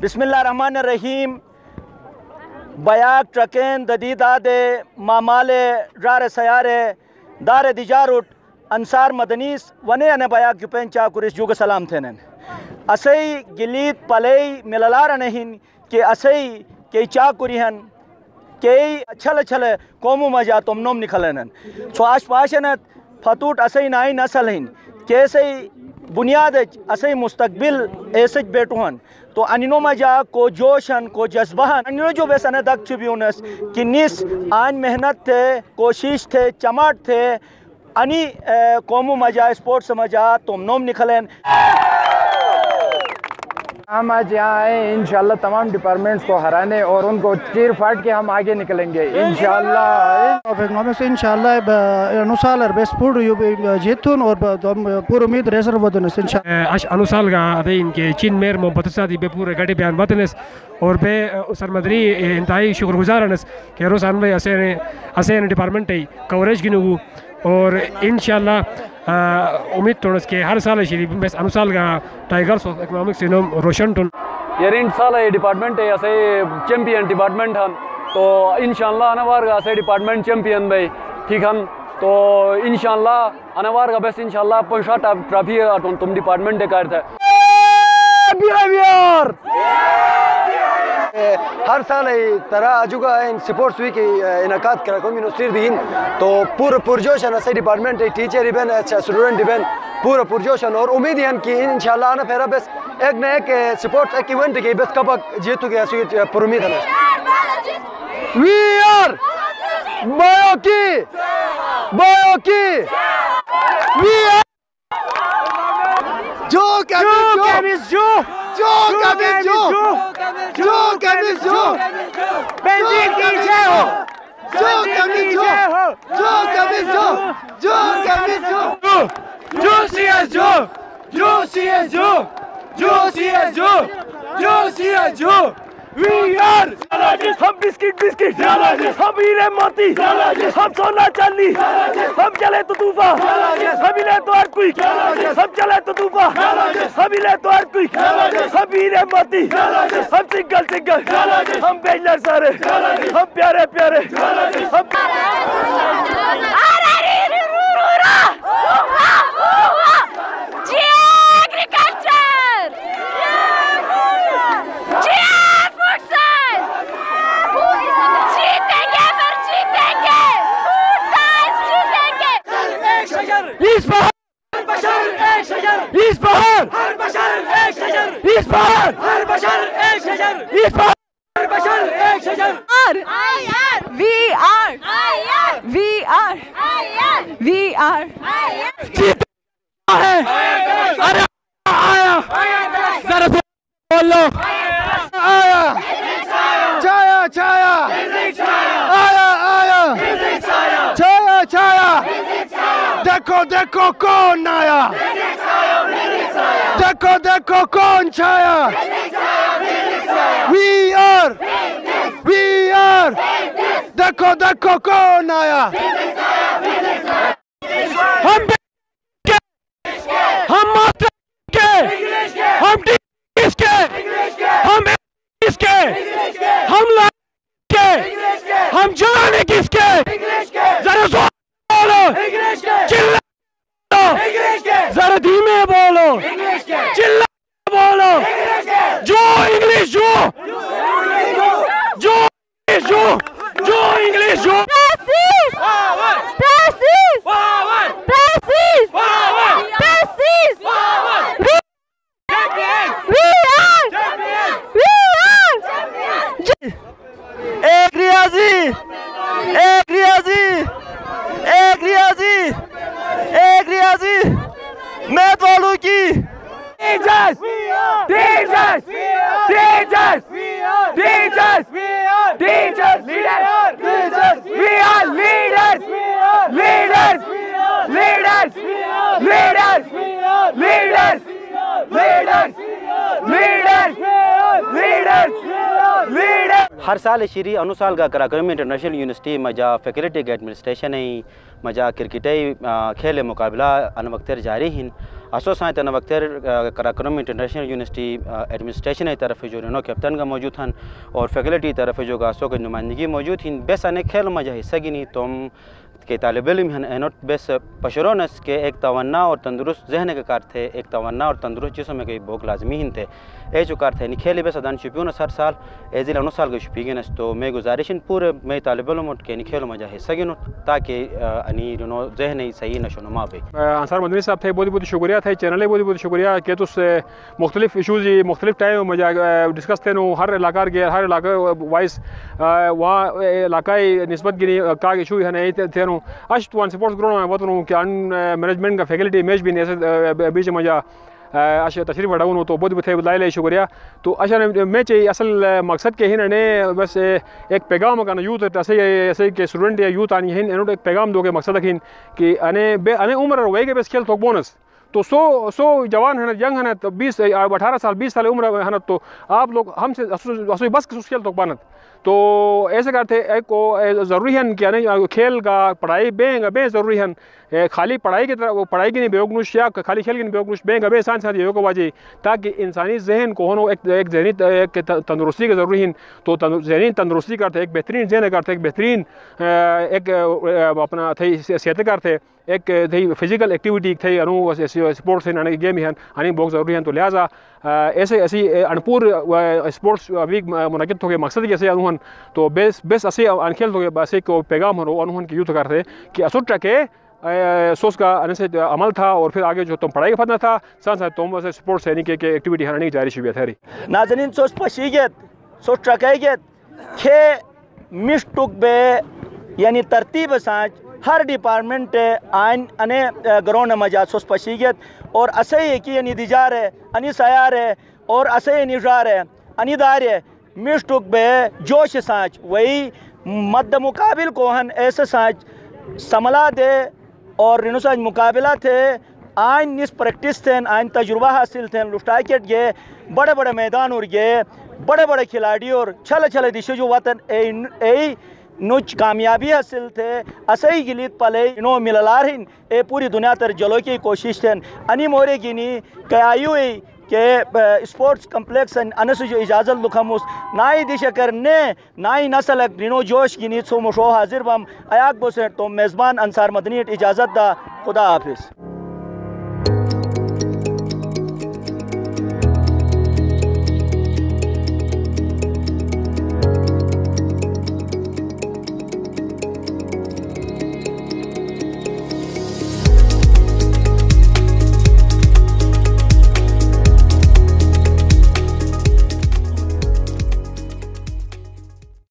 बिस्मिल्लाहिर्रहमानिर्रहीम। बयाक ट्रकें ददीदादे मामाले रार सयारे दार दिजारुट अंसार मदनीस वने अने बयाक जुपें चाकुरिस जुग सलाम थेनन असई गिलीत पलई मिललार नहीं कि असई के चाकुरिहन के अच्छल अच्छल कोमु मजा तुमनोम निखलनन सो आशपाशनत फतूट असई नाई नसल हिन कैसे बुनियाद असई मुस्तकबिल ऐसे बेटुहन तो अनिनो मजा को जोशन को जज्बाहन अनिनो जो बेसन दक चुबियोनस कि निस आन मेहनत थे कोशिश थे चमाट थे अनि कोमु मजा स्पोर्ट्स मजा तुमनोम निखलन। हम आज यहाँ आए इंशाल्लाह तमाम डिपार्टमेंट्स को हराने और उनको चीर फाड़ के हम आगे निकलेंगे इंशाल्लाह। इकोनॉमिक्स इंशाल्लाह अनुसाल बेस्पूड जीतून और पूरी उम्मीद रेसर बदनस इंशाल्लाह अश अनुसाल का अदे इनके चीन मेर मोहब्बत सादी बे पूरे गड़े बयान बतनस और बे सर मदनी इंतहाई शुक्रगुजारनस के रोजान भाई असेन डिपार्टमेंट है कवरेज गिनू और इंशाल्लाह उम्मीद तोड़स के हर साल शरीफ बस अनुसाल का टाइगर्स ऑफ इकोनॉमिक्स इनम रोशन टन यार इन साल ये डिपार्टमेंट है ऐसे चैंपियन डिपार्टमेंट हम तो इंशाल्लाह अनवार का ऐसे डिपार्टमेंट चैंपियन भाई ठीक हम तो इंशाल्लाह अनवार का बस इंशाल्लाह पंशा ट्रॉफी तुम डिपार्टमेंट देकर था बिहेवियर हर साल तरह अजुगा स्पोर्ट्स वीक इनकाद करा यूनिवर्सिटी दिन तो पूरा पुरजोश है सही डिपार्टमेंट टीचर इवेंट अच्छा स्टूडेंट इवेंट पूरा पुरजोश है और उम्मीद है कि इंशाल्लाह आना फेरा बस एक न एक स्पोर्ट्स एक इवेंट के बस कब जीतू के पूरी उम्मीद है। वी आर बायोकी वी आर जो बेंजीन की जय हो हम बिस्किट हम हीरे मोती हम सोना चांदी हम चले तो तूफान हम हिले तो हर कोई हम चले तो तूफान हम हिले तो हर कोई हम हीरे मोती हम सिंगल हम बेजलर सारे हम प्यारे हम देखो कौन आया देखो कौन छाया वी आर देखो कौन आया हम हम जाने किसके जरा बोलो चिल्ला जरा धीमे बोलो चिल्ला बोलो जो इंग्लिश एक रियाजी मैं बोलूं कि हर साल श्री अनुसाल का कराक्रम इंटरनेशनल यूनिवर्सिटी मजा फैकल्टी के एडमिनिस्ट्रेशन है मजा क्रिकेटई खेल मुकाबला अन वक्तर जारी हिन असो साथ अन वक्तर कराक्रम इंटरनेशनल यूनिवर्सिटी एडमिनिस्ट्रेशन तरफ जो रेनो कैप्टन का मौजूद हन और फैकल्टी तरफ जो गासों की नुमाइंदगी मौजूद हिन बेस अने खेल मजा हिस्सा गिनी तुम के तालिब इल्म हन एनोट बेस पशरोनस के एक तवन्ना और तंदुरुस्त जहन के कार थे एक तवन्ना और तंदुरुस्त जिसम में कई बहुत लाजमी हिन थे ए जो कार थे नि खेल बेस अदान शुपियों हर साल एजिल अनु साल के शुपीगन तो मैं गुजारिश पूरे मैं तालिब इल्म के नि खेल मजा हिस्सा गिनो ताकि अनि नो जहन ही सही नशोनुमा बे। अंसार मदनी साहब थे बहुत बहुत शुक्रिया थे चैनल बहुत बहुत शुक्रिया के तो मुख्तलिफ इशूज़ मुख्तलिफ टाइम मजा डिस्कस थे हर इलाका के हर इलाका वाइज वहाँ इलाकाई नस्बत गिनी का इशू है नहीं थे अश तो स्पोर्ट्स ग्राउंड में वतन कि अन मैनेजमेंट का फैकल्टी मैच भी ऐसे बीच मजा अश तशरीफ बढ़ाऊँ तो बहुत बहुत लाइल शुक्रिया तो अच्छा मैच असल मकसद के हिन ने बस एक पैगाम का यूथ ऐसे के स्टूडेंट या यूथ आनी हिन एक पैगाम दो के मकसद हिन कि अने उम्र वही के बस खेल तो बोनस तो सौ जवान है यंग है तो 18 साल 20 साल उम्र है तो आप लोग हमसे बस खेल तो बनत तो ऐसे करते एक को ज़रूरी है कि खेल का पढ़ाई बे ज़रूरी है खाली पढ़ाई की तरफ पढ़ाई की नहीं बेगनुश या खाली खेल की नहीं बेगनुश बेंग बे साथ साथ योग वाजी ताकि इंसानी जहन को होनो एक जहनी एक तंदुरुस्ती की ज़रूरी है तो जहनी तंदुरुस्ती करते एक बेहतरीन जहन करते एक बेहतरीन एक अपना थी सेहत करते एक थी फिजिकल एक्टिविटी थी अनु स्पोर्ट्स गेम ही अनी बहुत ज़रूरी है तो लिहाजा ऐसे ऐसी अनपुर स्पोर्ट्स वीक मुनक़िद हो गए मकसद जैसे अनुभवन तो बेस ऐसे अनखेल हो गए ऐसे को पैगाम हो अनुभवन की यूथ करते कि असुट के सोच का अन से अमल था और फिर आगे जो तुम पढ़ाई का फतना था साथ साथ तुम वैसे स्पोर्ट्स यानी कि एक्टिविटी हराने की जारी शुरू है नाजरीन सोच पशीगत सोच ट्रकैगत खे मिस्टुक बे यानी तरतीब साँच हर डिपार्टमेंट आइन अने ग्राउंड मजा सोच पशीगत और असही की यानी दिजार है अनि सयार है और असही निजार है अनिदार है मिस्टुक बे जोश साँच वही मद्द मुकाबिल कोहन ऐसे साँच समला दे और रिनुसाज मुकाबला थे आइन निस प्रैक्टिस थे आइन तजुर्बा हासिल थे लुस्टाइकेट गे बड़े बड़े मैदान और गे बड़े बड़े खिलाड़ी और छल दिशे जो वतन ए नुच कामयाबी हासिल थे असही गिलित पले इनो मिललार हिन ए पूरी दुनिया तर जलो की कोशिश थे अनि मोरे गिनी कयायु के स्पोर्ट्स कम्प्लेक्स अनस जो इजाज़त लुखमुस नाई दिशा करने नाई नसल रिनो जोश गिनी सो मुशो हाजिर बम अयाक बोसे तो मेज़बान अंसार मदनी इजाज़त दा खुदा हाफिज़।